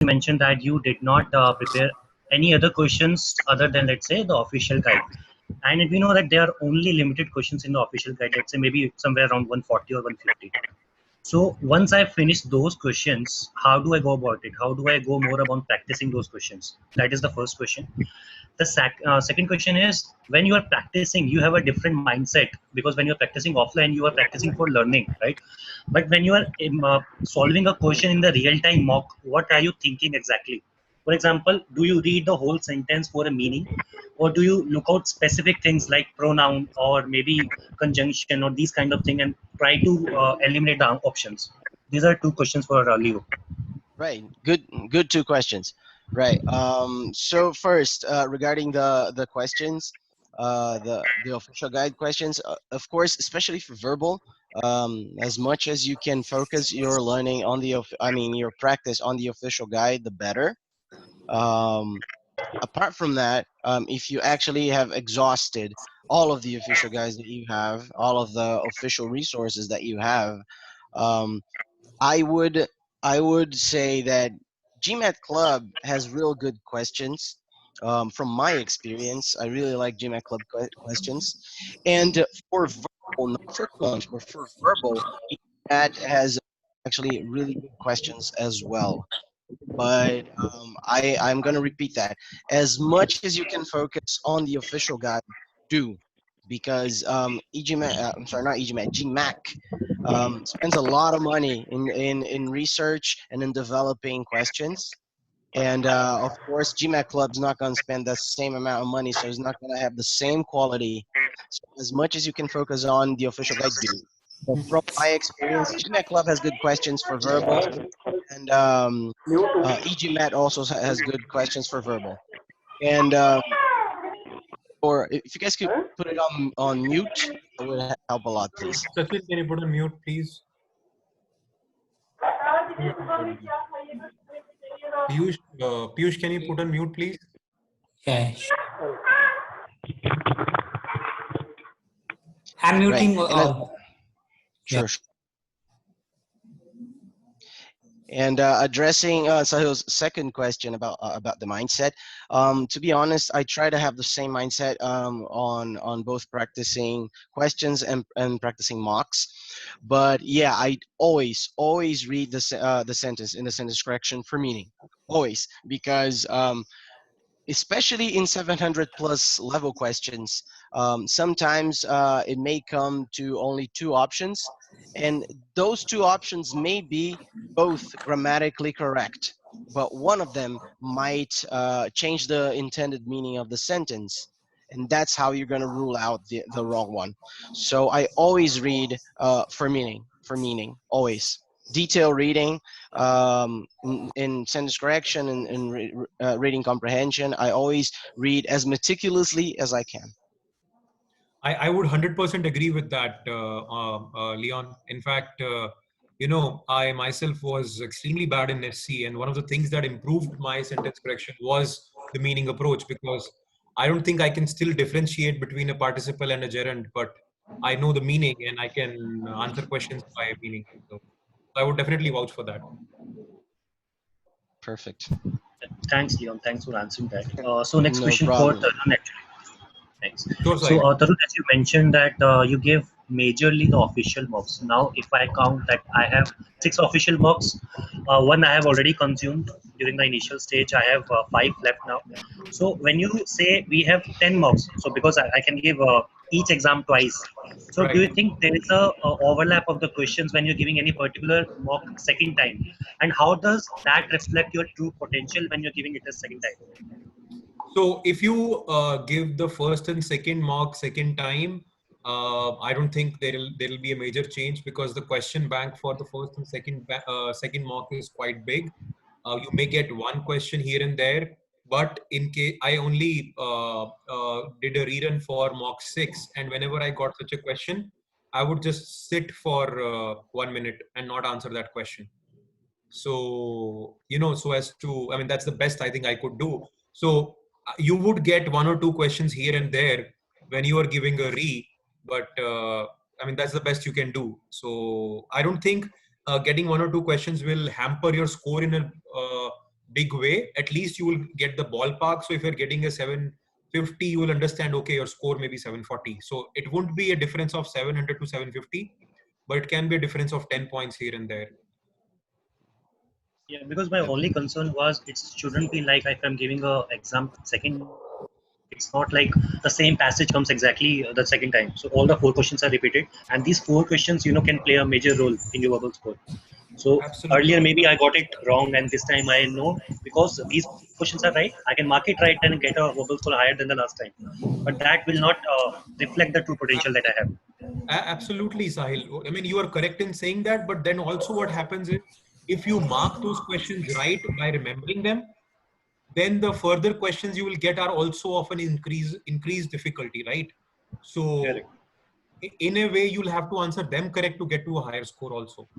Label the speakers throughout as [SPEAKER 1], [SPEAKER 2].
[SPEAKER 1] you mentioned that you did not prepare any other questions other than, let's say, the official guide. And we know that there are only limited questions in the official guide, let's say maybe somewhere around 140 or 150. So once I finish those questions, how do I go about it? How do I go more about practicing those questions? That is the first question. The second question is, when you are practicing, you have a different mindset, because when you're practicing offline, you are practicing for learning, right? But when you are solving a question in the real time mock, what are you thinking exactly? For example, do you read the whole sentence for a meaning, or do you look out specific things like pronoun or maybe conjunction or these kind of thing and try to eliminate the options? These are two questions for Leo.
[SPEAKER 2] Right. Good two questions. Right. So first, regarding the questions, the official guide questions, of course, especially for verbal, as much as you can focus your learning on your practice on the official guide, the better. Um, Apart from that, if you actually have exhausted all of the official guides that you have, all of the official resources that you have, um, I would I would say that GMAT Club has real good questions. From my experience, I really like GMAT Club questions. And for verbal, not for quant, but for verbal, GMAT has actually really good questions as well. But I'm going to repeat that. As much as you can focus on the official guide, do, because EGMAT, I'm sorry, not EGMAT, GMAC spends a lot of money in research and in developing questions. And of course, GMAC Club's not going to spend the same amount of money, so it's not going to have the same quality. So as much as you can focus on the official guide, do. But from my experience, GMAC Club has good questions for verbal, and EGMAT also has good questions for verbal. And or if you guys could put it on mute, that would help a lot, please.
[SPEAKER 3] Sachin, can you put on mute, please? Piyush, can you put on mute, please?
[SPEAKER 4] Yeah. I'm muting.
[SPEAKER 2] Right. Sure.
[SPEAKER 4] Yeah.
[SPEAKER 2] And addressing Sahil's second question about the mindset, to be honest, I try to have the same mindset on both practicing questions and practicing mocks. But yeah, I always read the sentence in the sentence correction for meaning, always, because especially in 700 plus level questions, sometimes it may come to only two options, and those two options may be both grammatically correct, but one of them might change the intended meaning of the sentence, and that's how you're going to rule out the wrong one. So I always read for meaning, always. Detail reading, in sentence correction and in reading comprehension, I always read as meticulously as I can.
[SPEAKER 3] I would 100% agree with that, Leon. In fact, I myself was extremely bad in SC, and one of the things that improved my sentence correction was the meaning approach, because I don't think I can still differentiate between a participle and a gerund, but I know the meaning and I can answer questions by meaning. So I would definitely vouch for that.
[SPEAKER 2] Perfect.
[SPEAKER 1] Thanks, Leon. Thanks for answering that. So next
[SPEAKER 2] No
[SPEAKER 1] question
[SPEAKER 2] problem.
[SPEAKER 1] for Tarun, actually. Thanks.
[SPEAKER 3] Sure,
[SPEAKER 1] So,
[SPEAKER 3] Sahil.
[SPEAKER 1] Tarun, as you mentioned that you give majorly the official mocks. Now, if I count that I have 6 official mocks, one I have already consumed during the initial stage. I have 5 left now. So, when you say we have 10 mocks, so because I can give each exam twice. So, do you
[SPEAKER 3] Right.
[SPEAKER 1] think there is a overlap of the questions when you're giving any particular mock second time? And how does that reflect your true potential when you're giving it a second time?
[SPEAKER 3] So if you give the first and second mock second time, I don't think there'll be a major change, because the question bank for the first and second mock is quite big. You may get one question here and there, but in case I only did a rerun for mock 6, and whenever I got such a question, I would just sit for 1 minute and not answer that question. So so as to, I mean, that's the best I think I could do. So you would get 1 or 2 questions here and there when you are giving a but I mean, that's the best you can do. So I don't think getting 1 or 2 questions will hamper your score in a big way, at least you will get the ballpark. So if you're getting a 750, you will understand, okay, your score may be 740. So it won't be a difference of 700 to 750, but it can be a difference of 10 points here and there.
[SPEAKER 1] Yeah, because my only concern was it shouldn't be like if I'm giving a exam second time, it's not like the same passage comes exactly the second time. So all the four questions are repeated, and these four questions, can play a major role in your verbal score. So earlier
[SPEAKER 3] Absolutely.
[SPEAKER 1] maybe I got it wrong, and this time I know because these questions are right. I can mark it right and get a verbal score higher than the last time. But that will not reflect the true potential that I have.
[SPEAKER 3] Absolutely, Sahil. I mean, you are correct in saying that, but then also what happens is if you mark those questions right by remembering them, then the further questions you will get are also of an increased difficulty, right? So
[SPEAKER 1] Correct.
[SPEAKER 3] in a way, you'll have to answer them correct to get to a higher score also.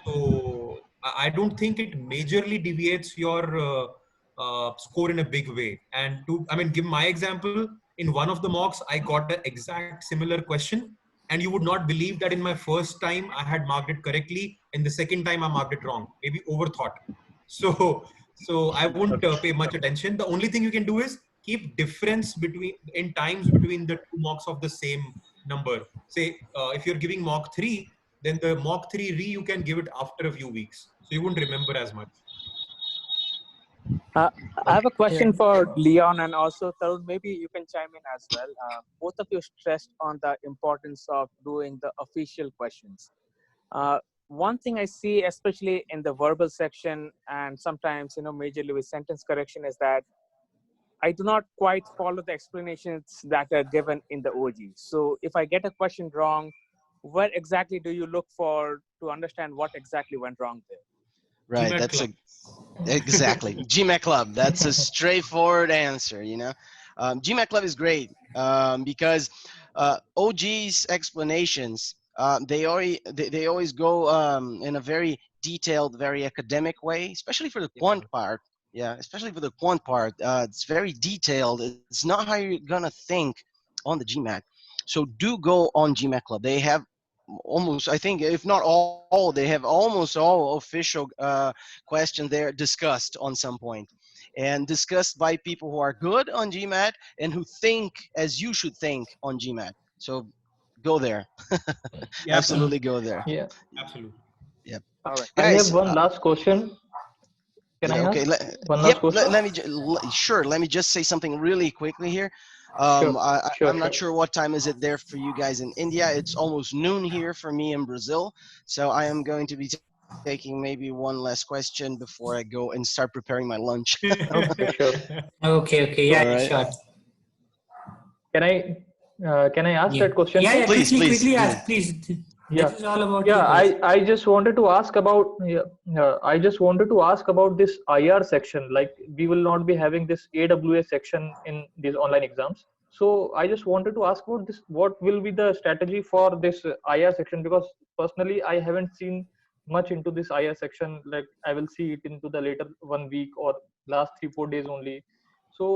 [SPEAKER 3] So I don't think it majorly deviates your score in a big way. And to, I mean, give my example, in one of the mocks, I got the exact similar question. And you would not believe that in my first time, I had marked it correctly. In the second time, I marked it wrong, maybe overthought. So I wouldn't
[SPEAKER 1] Okay.
[SPEAKER 3] pay much attention. The only thing you can do is keep difference between in times between the two mocks of the same number. Say if you're giving mock 3, then the mock 3 re you can give it after a few weeks, so you won't remember as much.
[SPEAKER 4] Uh, I have a
[SPEAKER 2] Okay.
[SPEAKER 4] question
[SPEAKER 5] Yeah.
[SPEAKER 4] for Leon and also Tarun. Maybe you can chime in as well. Both of you stressed on the importance of doing the official questions. Uh, One thing I see, especially in the verbal section and sometimes, majorly with sentence correction, is that I do not quite follow the explanations that are given in the OG. So if I get a question wrong, where exactly do you look for to understand what exactly went wrong there?
[SPEAKER 2] Right.
[SPEAKER 3] GMAT
[SPEAKER 2] That's
[SPEAKER 3] club.
[SPEAKER 2] a exactly GMAT Club. That's a straightforward answer. GMAT Club is great because OG's explanations they always go in a very detailed, very academic way, especially for the quant part. Yeah, especially for the quant part, it's very detailed. It's not how you're gonna think on the GMAT. So do go on GMAT Club. They have almost, I think, if not all, they have almost all official questions there discussed on some point and discussed by people who are good on GMAT and who think as you should think on GMAT. So go there.
[SPEAKER 3] Yeah,
[SPEAKER 2] Absolutely
[SPEAKER 3] absolutely.
[SPEAKER 2] go there.
[SPEAKER 5] Yeah.
[SPEAKER 3] Absolutely.
[SPEAKER 2] Yep.
[SPEAKER 4] All right.
[SPEAKER 5] I have
[SPEAKER 2] Guys,
[SPEAKER 5] one last question. Can I
[SPEAKER 2] yeah, okay.
[SPEAKER 5] ask one
[SPEAKER 2] Yep.
[SPEAKER 5] last question?
[SPEAKER 2] Sure. Let me just say something really quickly here.
[SPEAKER 5] Sure. Sure.
[SPEAKER 2] I'm not
[SPEAKER 5] Sure.
[SPEAKER 2] sure what time is it there for you guys in India. It's almost noon here for me in Brazil. So I am going to be taking maybe one last question before I go and start preparing my lunch.
[SPEAKER 5] Okay. Sure.
[SPEAKER 6] Okay, okay,
[SPEAKER 2] All
[SPEAKER 6] yeah,
[SPEAKER 2] right.
[SPEAKER 6] sure.
[SPEAKER 5] Can I ask
[SPEAKER 6] Yeah,
[SPEAKER 5] that question,
[SPEAKER 6] yeah,
[SPEAKER 5] sir?
[SPEAKER 6] yeah.
[SPEAKER 2] Please,
[SPEAKER 6] Quickly,
[SPEAKER 2] please
[SPEAKER 6] quickly
[SPEAKER 2] do.
[SPEAKER 6] ask, please.
[SPEAKER 5] Yeah.
[SPEAKER 6] This is all about
[SPEAKER 5] Yeah.
[SPEAKER 6] you
[SPEAKER 5] I
[SPEAKER 6] guys.
[SPEAKER 5] I just wanted to ask about I just wanted to ask about this IR section. Like we will not be having this AWA section in these online exams. So I just wanted to ask about this. What will be the strategy for this IR section? Because personally, I haven't seen much into this IR section. Like I will see it into the later 1 week or last 3 4 days only. So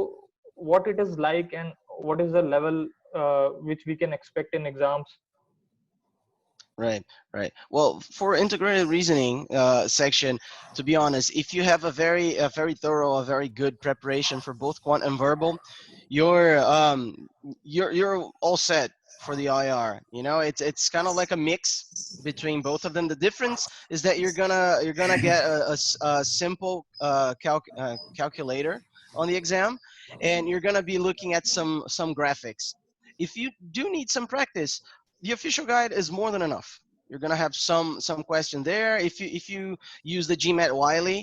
[SPEAKER 5] what it is like and what is the level which we can expect in exams?
[SPEAKER 2] Right, right. Well, for integrated reasoning section, to be honest, if you have a very thorough, a very good preparation for both quant and verbal, you're you're all set for the IR. It's kind of like a mix between both of them. The difference is that you're gonna get a simple calculator on the exam, and you're gonna be looking at some graphics. If you do need some practice, the official guide is more than enough. You're gonna have some question there. If you use the GMAT Wiley,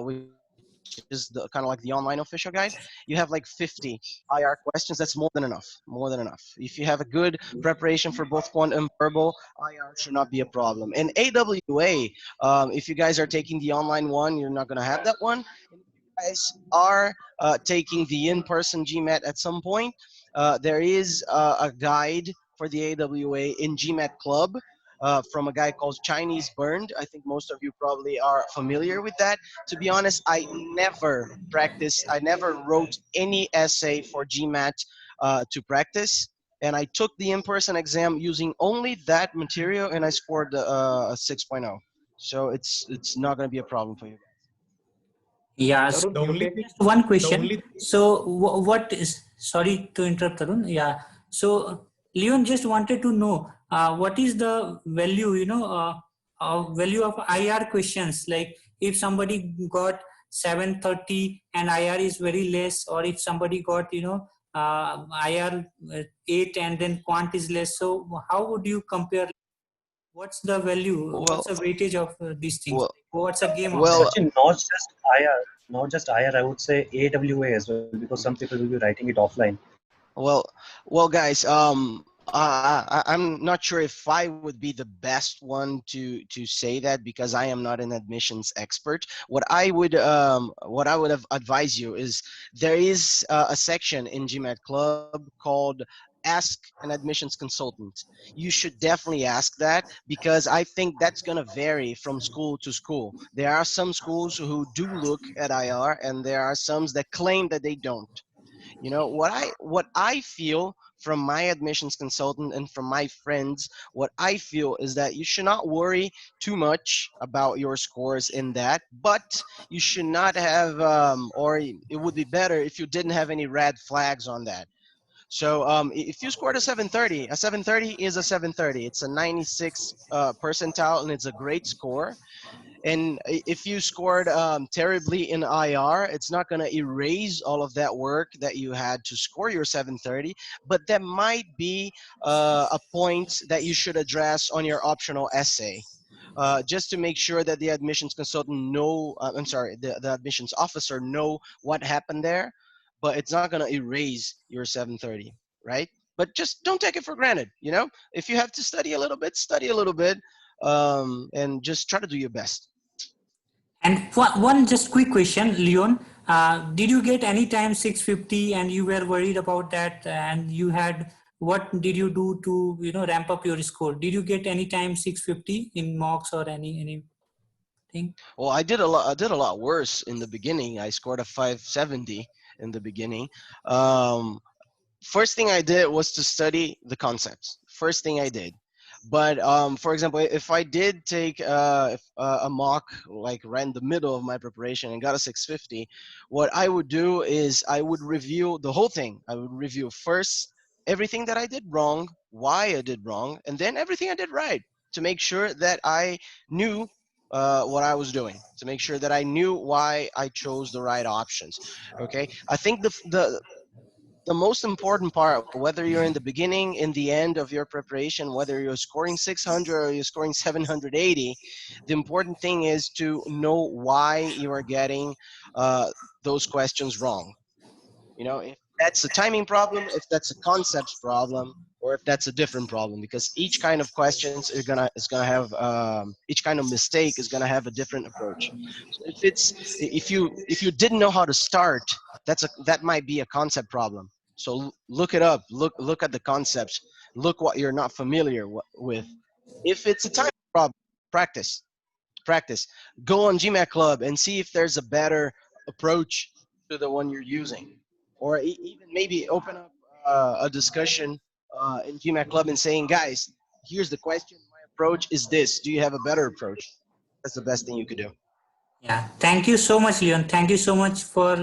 [SPEAKER 2] which is the kind of like the online official guide, you have like 50 IR questions. That's more than enough. More than enough. If you have a good preparation for both quant and verbal, IR should not be a problem. And AWA, if you guys are taking the online one, you're not gonna have that one. And if you guys are taking the in-person GMAT at some point, there is a guide for the AWA in GMAT Club from a guy called Chinese Burned. I think most of you probably are familiar with that. To be honest, I never practiced, I never wrote any essay for GMAT to practice. And I took the in-person exam using only that material, and I scored a 6.0. So it's not going to be a problem for you guys.
[SPEAKER 6] Yeah, so
[SPEAKER 5] Tarun,
[SPEAKER 3] The
[SPEAKER 5] you
[SPEAKER 3] only
[SPEAKER 5] okay?
[SPEAKER 3] thing,
[SPEAKER 6] just one
[SPEAKER 3] the
[SPEAKER 6] question.
[SPEAKER 3] only
[SPEAKER 6] So, what is, sorry to interrupt, Tarun. Yeah. So, Leon just wanted to know what is the value, value of IR questions. Like if somebody got 730 and IR is very less, or if somebody got, IR 8 and then quant is less. So, how would you compare? What's the value? What's
[SPEAKER 2] Well,
[SPEAKER 6] the weightage of these things?
[SPEAKER 2] well,
[SPEAKER 6] What's the game of that?
[SPEAKER 2] well.
[SPEAKER 1] Actually, not just IR, not just IR. I would say AWA as well, because some people will be writing it offline.
[SPEAKER 2] Well, well, guys. I'm not sure if I would be the best one to say that because I am not an admissions expert. What I would have advise you is there is a section in GMAT Club called Ask an Admissions Consultant. You should definitely ask that because I think that's gonna vary from school to school. There are some schools who do look at IR, and there are some that claim that they don't. What I feel from my admissions consultant and from my friends, what I feel is that you should not worry too much about your scores in that, but you should not have or it would be better if you didn't have any red flags on that. So if you scored a 730 is a 730. It's a 96 percentile, and it's a great score. And if you scored terribly in IR, it's not going to erase all of that work that you had to score your 730, but that might be a point that you should address on your optional essay. Just to make sure that the admissions consultant know, I'm sorry, the admissions officer know what happened there, but it's not going to erase your 730, right? But just don't take it for granted. If you have to study a little bit, and just try to do your best.
[SPEAKER 6] And one just quick question, Leon. Did you get any time 650 and you were worried about that and you had, what did you do to, ramp up your score? Did you get any time 650 in mocks or anything?
[SPEAKER 2] Well, I did a lot worse in the beginning. I scored a 570 in the beginning. Um, First thing I did was to study the concepts. First thing I did. But for example, if I did take a mock like right in the middle of my preparation and got a 650, what I would do is I would review the whole thing. I would review first everything that I did wrong, why I did wrong, and then everything I did right to make sure that I knew what I was doing, to make sure that I knew why I chose the right options. Okay, I think the most important part, whether you're in the beginning, in the end of your preparation, whether you're scoring 600 or you're scoring 780, the important thing is to know why you are getting those questions wrong. If that's a timing problem, if that's a concepts problem, or if that's a different problem, because each kind of questions is gonna have each kind of mistake is gonna have a different approach. So if you didn't know how to start, that might be a concept problem. So look it up, look at the concepts, look what you're not familiar with. If it's a time problem, practice practice. Go on GMAT Club and see if there's a better approach to the one you're using, or even maybe open up a discussion in GMAT Club and saying, guys, here's the question. My approach is this. Do you have a better approach? That's the best thing you could do.
[SPEAKER 6] Yeah, thank you so much, Leon. Thank you so much for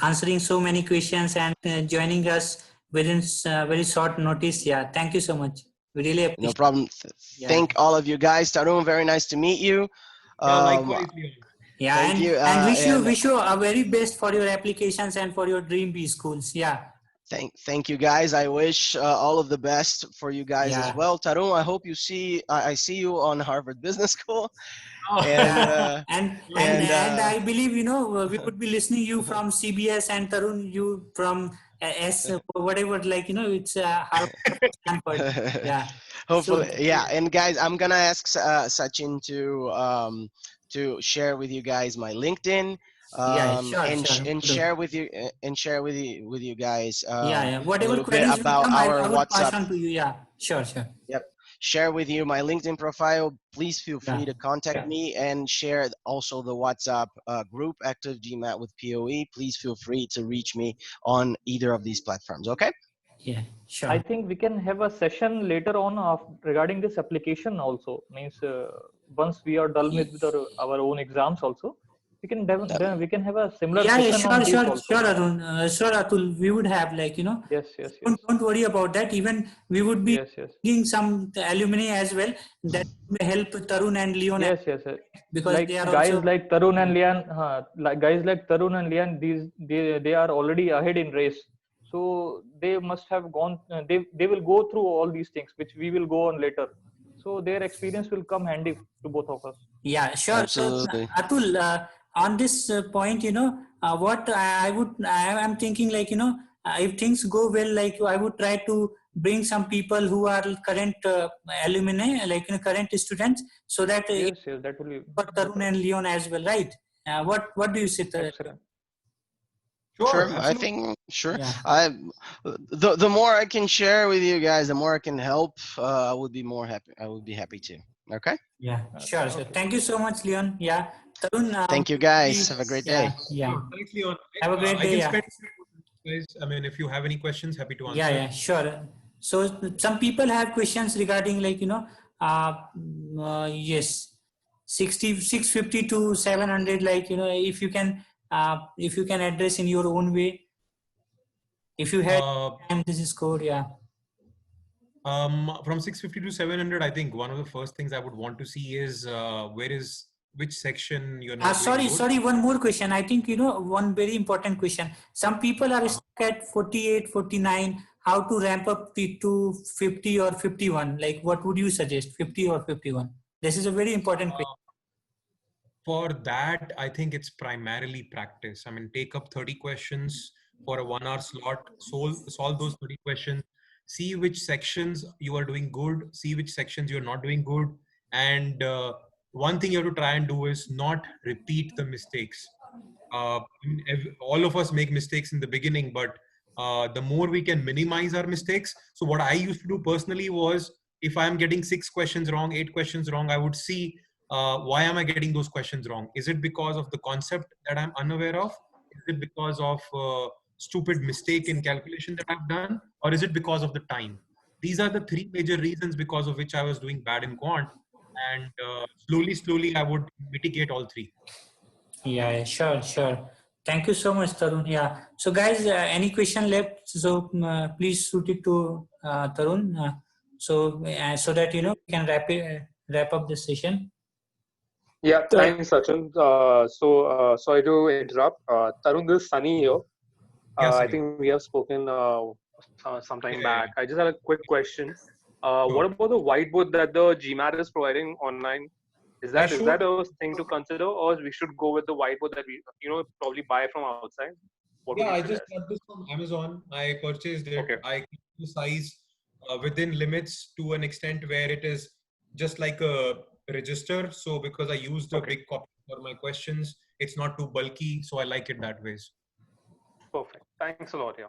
[SPEAKER 6] answering so many questions and joining us within very short notice. Yeah, thank you so much. We really
[SPEAKER 2] No
[SPEAKER 6] appreciate.
[SPEAKER 2] problem.
[SPEAKER 6] Yeah,
[SPEAKER 2] Thank all of you guys. Tarun, very nice to meet you.
[SPEAKER 3] yeah,
[SPEAKER 2] Um,
[SPEAKER 3] likewise, Leon.
[SPEAKER 6] yeah,
[SPEAKER 2] Thank you.
[SPEAKER 6] and
[SPEAKER 2] And
[SPEAKER 6] wish you a very best for your applications and for your dream B schools. Yeah,
[SPEAKER 2] thank you guys. I wish all of the best for you guys as
[SPEAKER 6] yeah,
[SPEAKER 2] well. Tarun, I hope I see you on Harvard Business School.
[SPEAKER 3] Oh,
[SPEAKER 2] And
[SPEAKER 6] yeah,
[SPEAKER 2] uh, and
[SPEAKER 6] and I believe we would be listening you from CBS and Tarun you from S whatever, like it's Harvard, Stanford. Yeah, so
[SPEAKER 2] hopefully, yeah. And guys, I'm gonna ask Sachin to share with you guys my LinkedIn,
[SPEAKER 6] yeah, sure,
[SPEAKER 2] and
[SPEAKER 6] sure.
[SPEAKER 2] share with you guys
[SPEAKER 6] Yeah, yeah.
[SPEAKER 2] a
[SPEAKER 6] Whatever
[SPEAKER 2] little bit
[SPEAKER 6] queries will
[SPEAKER 2] about
[SPEAKER 6] come,
[SPEAKER 2] our
[SPEAKER 6] I would pass
[SPEAKER 2] WhatsApp.
[SPEAKER 6] on to you. Yeah, sure, sure.
[SPEAKER 2] Yep. Share with you my LinkedIn profile. Please feel
[SPEAKER 6] Yeah,
[SPEAKER 2] free to contact me and share also the WhatsApp group Active GMAT with POE. Please feel free to reach me on either of these platforms. Okay.
[SPEAKER 6] yeah,
[SPEAKER 5] I
[SPEAKER 6] sure.
[SPEAKER 5] think we can have a session later on of regarding this application also. Means once we are done with our own exams also. we can have a similar
[SPEAKER 6] Yeah,
[SPEAKER 5] session on this also.
[SPEAKER 6] sure, Arun. Sure, Atul. We would have, like,
[SPEAKER 5] Yes, yes, yes.
[SPEAKER 6] don't worry about that. Even we would be bringing some alumni as well that may help Tarun and Leon.
[SPEAKER 5] Yes, yes, yes.
[SPEAKER 6] Because
[SPEAKER 5] like
[SPEAKER 6] they are
[SPEAKER 5] guys
[SPEAKER 6] also
[SPEAKER 5] like Tarun and Leon, guys like Tarun and Leon, they are already ahead in race, so they must have gone. They will go through all these things, which we will go on later. So their experience will come handy to both of us.
[SPEAKER 6] Yeah, sure.
[SPEAKER 2] Absolutely.
[SPEAKER 6] So, Atul, on this point, what I am thinking, like, if things go well, like, I would try to bring some people who are current alumni, like, current students, so that
[SPEAKER 5] Yes, that will be
[SPEAKER 6] for Tarun and Leon as well, right? What do you say?
[SPEAKER 5] excellent.
[SPEAKER 2] Sure,
[SPEAKER 3] Absolutely.
[SPEAKER 2] I think sure.
[SPEAKER 6] Yeah.
[SPEAKER 2] The more I can share with you guys, the more I can help. I would be more happy. I would be happy to. Okay.
[SPEAKER 6] Yeah, sure.
[SPEAKER 5] Okay.
[SPEAKER 6] Thank you so much, Leon. Yeah, Tarun.
[SPEAKER 2] Thank you, guys. Have a great day.
[SPEAKER 6] Yeah.
[SPEAKER 3] Thanks, Leon.
[SPEAKER 6] Have a great
[SPEAKER 3] I
[SPEAKER 6] day.
[SPEAKER 3] can
[SPEAKER 6] Yeah.
[SPEAKER 3] spend guys. I mean, if you have any questions, happy to answer.
[SPEAKER 6] Yeah, sure. So some people have questions regarding, like, yes, 650 to 700, like, if you can address in your own way, if you had time, this is code. Yeah.
[SPEAKER 3] From 650 to 700, I think one of the first things I would want to see is which section you're not doing good.
[SPEAKER 6] Sorry, one more question. I think, one very important question. Some people are stuck at 48, 49. How to ramp up to 50 or 51? Like, what would you suggest, 50 or 51? This is a very important question.
[SPEAKER 3] For that, I think it's primarily practice. I mean, take up 30 questions for a 1 hour slot, solve those 30 questions, see which sections you are doing good, see which sections you're not doing good. And one thing you have to try and do is not repeat the mistakes. All of us make mistakes in the beginning, but the more we can minimize our mistakes. So what I used to do personally was, if I'm getting 6 questions wrong, 8 questions wrong, I would see why am I getting those questions wrong? Is it because of the concept that I'm unaware of? Is it because of stupid mistake in calculation that I've done? Or is it because of the time? These are the 3 major reasons because of which I was doing bad in quant. And slowly, I would mitigate all 3.
[SPEAKER 6] Yeah, sure. Thank you so much, Tarun. Yeah. So, guys, any question left? So, please shoot it to Tarun. So that, we can wrap up this session.
[SPEAKER 7] Yeah, thanks, Sachin. Sorry to interrupt. Tarun, this is Sunny here.
[SPEAKER 3] Yes,
[SPEAKER 7] I
[SPEAKER 3] Sunny.
[SPEAKER 7] think we have spoken some time back. I just had a quick question.
[SPEAKER 3] Sure.
[SPEAKER 7] What about the whiteboard that the GMAT is providing online? Is that a thing to consider, or we should go with the whiteboard that we probably buy from outside? What would
[SPEAKER 3] Yeah,
[SPEAKER 7] you
[SPEAKER 3] I just
[SPEAKER 7] suggest?
[SPEAKER 3] got this from Amazon. I purchased it.
[SPEAKER 7] Okay.
[SPEAKER 3] I keep the size within limits to an extent where it is just like a register. So because I used a big copy for my questions, it's not too bulky. So I like it that way.
[SPEAKER 7] Perfect. Thanks a lot. Yeah.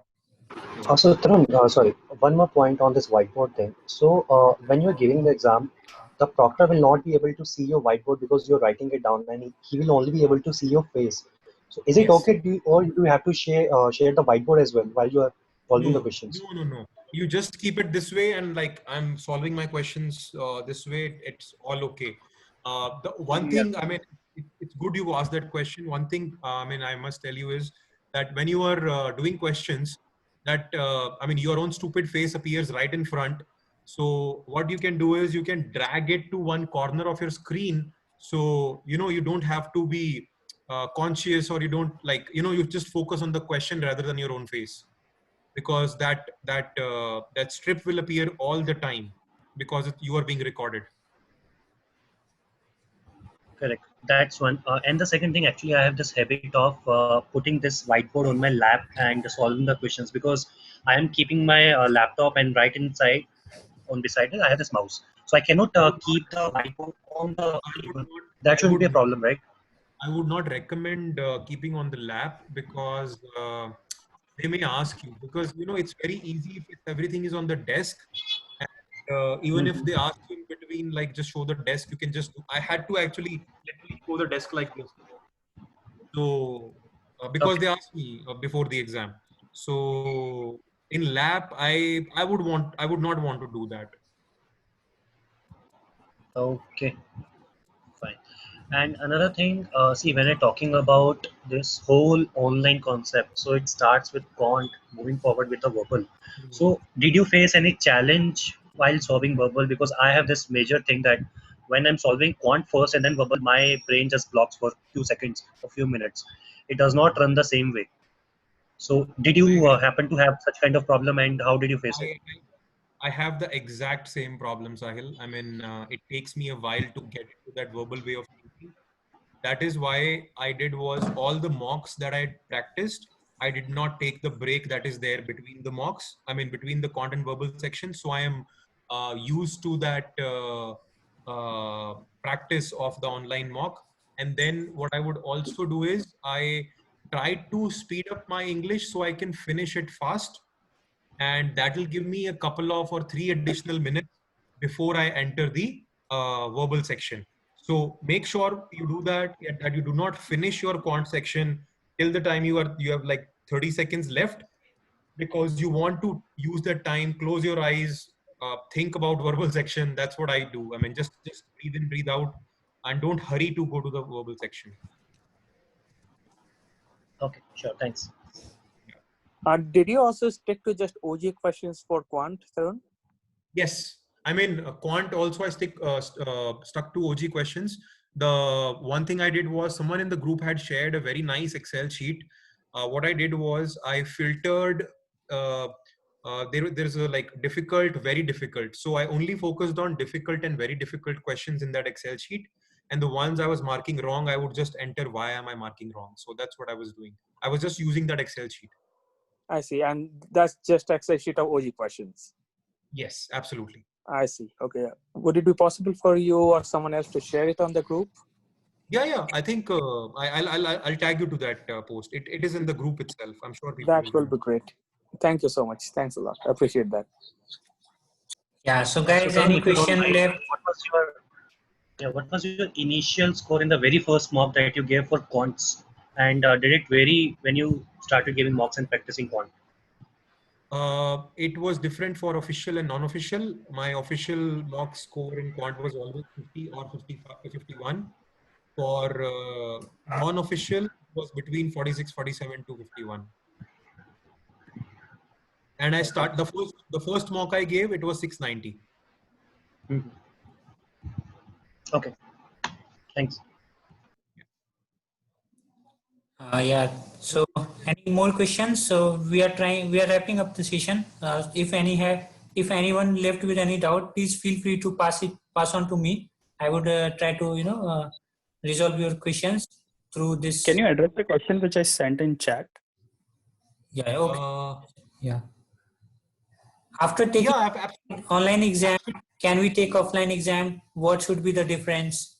[SPEAKER 1] So Tarun, sorry, one more point on this whiteboard thing. So when you're giving the exam, the proctor will not be able to see your whiteboard because you're writing it down, and he will only be able to see your face. So is it
[SPEAKER 3] Yes.
[SPEAKER 1] okay, or do you have to share the whiteboard as well while you are solving the questions?
[SPEAKER 3] No. You just keep it this way, and like I'm solving my questions this way. It's all okay. The one thing, I mean, it's good you asked that question. One thing, I mean, I must tell you is that when you are doing questions, that I mean, your own stupid face appears right in front. So what you can do is you can drag it to one corner of your screen. So you don't have to be conscious, or you don't you just focus on the question rather than your own face, because that strip will appear all the time because you are being recorded.
[SPEAKER 1] Correct. That's one. And the second thing, actually, I have this habit of putting this whiteboard on my lap and solving the questions, because I am keeping my laptop, and right inside, on beside it, I have this mouse. So I cannot keep the whiteboard on the table. That
[SPEAKER 3] I
[SPEAKER 1] shouldn't be a
[SPEAKER 3] would
[SPEAKER 1] problem, right?
[SPEAKER 3] I would not recommend keeping on the lap, because they may ask you, because it's very easy if everything is on the desk, and even if
[SPEAKER 1] Mhm.
[SPEAKER 3] they ask you in between, like just show the desk, you can just I had to actually literally show the desk like this. So because
[SPEAKER 1] Okay.
[SPEAKER 3] they asked me before the exam. So in lab, I would not want to do that.
[SPEAKER 1] Okay. Fine. And another thing, see, when I'm talking about this whole online concept, so it starts with quant, moving forward with the verbal. So, did you face any challenge while solving verbal? Because I have this major thing that when I'm solving quant first and then verbal, my brain just blocks for a few seconds, a few minutes. It does not run the same way. So, did you happen to have such kind of problem, and how did you face it?
[SPEAKER 3] I have the exact same problem, Sahil. I mean, it takes me a while to get into that verbal way of thinking. That is why I did was all the mocks that I practiced, I did not take the break that is there between the mocks. I mean, between the content verbal section. So I am used to that practice of the online mock. And then what I would also do is I try to speed up my English so I can finish it fast, and that will give me a couple of or 3 additional minutes before I enter the verbal section. So make sure you do that, that you do not finish your quant section till the time you have like 30 seconds left, because you want to use that time, close your eyes, think about verbal section. That's what I do. I mean, just breathe in, breathe out, and don't hurry to go to the verbal section.
[SPEAKER 1] Okay, sure, thanks.
[SPEAKER 4] Did you also stick to just OG questions for quant, Tarun?
[SPEAKER 3] Yes, I mean quant also I stuck to OG questions. The one thing I did was someone in the group had shared a very nice Excel sheet. What I did was I filtered. There's a like difficult, very difficult. So I only focused on difficult and very difficult questions in that Excel sheet. And the ones I was marking wrong, I would just enter why am I marking wrong. So that's what I was doing. I was just using that Excel sheet.
[SPEAKER 4] I see. And that's just Excel sheet of OG questions.
[SPEAKER 3] Yes, absolutely.
[SPEAKER 4] I see. Okay. Would it be possible for you or someone else to share it on the group?
[SPEAKER 3] Yeah. I think I'll tag you to that post. It is in the group itself. I'm sure people
[SPEAKER 4] That will be great. Thank you so much. Thanks a lot. I appreciate that.
[SPEAKER 6] Yeah. So
[SPEAKER 1] So
[SPEAKER 6] guys,
[SPEAKER 1] Tarun,
[SPEAKER 6] any
[SPEAKER 1] if you don't
[SPEAKER 6] question
[SPEAKER 1] mind,
[SPEAKER 6] left?
[SPEAKER 1] what was your initial score in the very first mock that you gave for quants? And did it vary when you started giving mocks and practicing quant?
[SPEAKER 3] It was different for official and non-official. My official mock score in quant was always 50 or 55, 51. For non-official, it was between 46, 47 to 51. And I start the first mock I gave, it was 690.
[SPEAKER 1] Mm-hmm. Okay, thanks.
[SPEAKER 6] Yeah. So any more questions? So we are wrapping up the session. If anyone left with any doubt, please feel free to pass on to me. I would try to resolve your questions through this.
[SPEAKER 8] Can you address the question which I sent in chat?
[SPEAKER 6] Yeah. Okay. Yeah. After taking online exam, can we take offline exam? What should be the difference?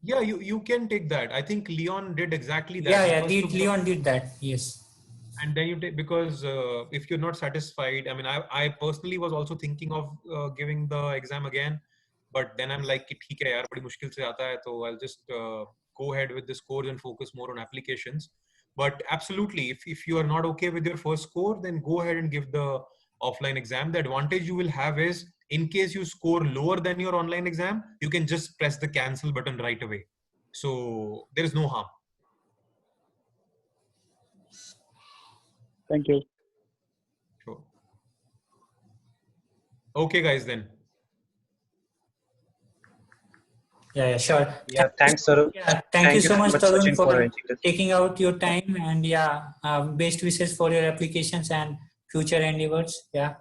[SPEAKER 3] Yeah, you can take that. I think Leon did exactly that.
[SPEAKER 6] Yeah. Leon did that. Yes.
[SPEAKER 3] And then you take, because if you're not satisfied, I mean, I personally was also thinking of giving the exam again, but then I'm like, ठीक है यार, बड़ी मुश्किल से आता है, so I'll just go ahead with this course and focus more on applications. But absolutely, if you are not okay with your first score, then go ahead and give the offline exam. The advantage you will have is, in case you score lower than your online exam, you can just press the cancel button right away. So there is no harm.
[SPEAKER 8] Thank you.
[SPEAKER 3] Sure. Okay, guys, then.
[SPEAKER 6] Yeah, sure.
[SPEAKER 1] Yeah, thanks, Tarun.
[SPEAKER 6] Yeah, thank you so much,
[SPEAKER 1] Sachin,
[SPEAKER 6] Tarun, for
[SPEAKER 1] arranging this.
[SPEAKER 6] taking out your time, and best wishes for your applications and future endeavors. Yeah.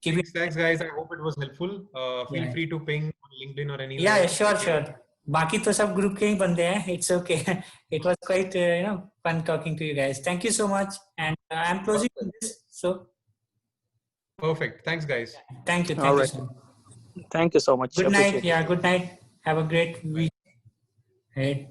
[SPEAKER 3] Thanks, guys. I hope it was helpful. Feel free to ping on LinkedIn or anywhere.
[SPEAKER 6] Yeah, sure. बाकी तो सब group के ही बंदे हैं. It's okay. It was quite fun talking to you guys. Thank you so much, and I'm closing this. So.
[SPEAKER 3] Perfect. Thanks, guys.
[SPEAKER 6] Thank you.
[SPEAKER 4] All right.
[SPEAKER 6] So much.
[SPEAKER 4] Thank you so much.
[SPEAKER 6] Good night. Yeah, good night. Have a great week. Right.